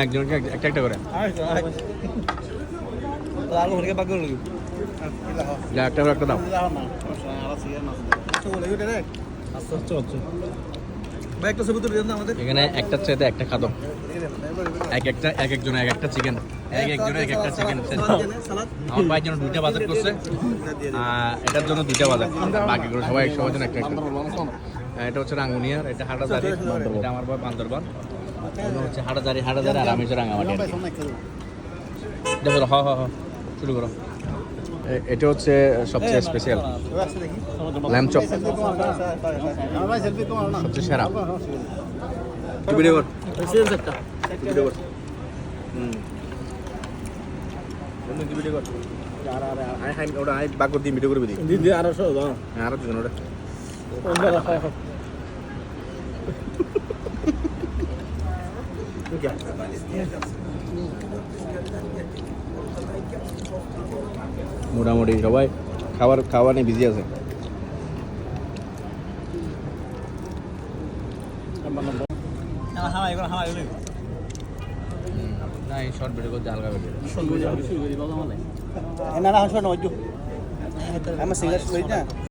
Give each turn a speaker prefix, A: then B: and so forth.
A: একজনকে একটা একটা করে যা একটা করে একটা দাও। এখানে একটার চাইতে একটা খাদম এক একজনে এক একটা চিকেন এক একটা চিকেন। আমার ভাইয়ের জন্য 2টা বাজার করছে, এটার জন্য 2টা বাজার, বাকিগুলো সবার জন্য একটা একটা। এটা হচ্ছে রাঙ্গুনিয়ার, এটা হাটাজারি, এটা আমার ভাই বান্দরবান, হচ্ছে হাটাজারি আর আমি হচ্ছে রাঙামাটি। দেখো হ হ হ শুরু করো। এটা হচ্ছে সবচেয়ে স্পেশাল ল্যাম্ব চপ, সবচেয়ে সেরা। ভিডিও কর ভিডিও কর ভিডিও কর ওটা বাক করে দিন ভিডিও করে দিই দিদি আরো আরো দুজন ওটা মোটামুটি সবাই খাবার নিয়ে বিজি আছে। না এই শর্ট ভিডিও করতে হালকা ভিডিও
B: না না শর্ট নয় আমার সিঙ্গার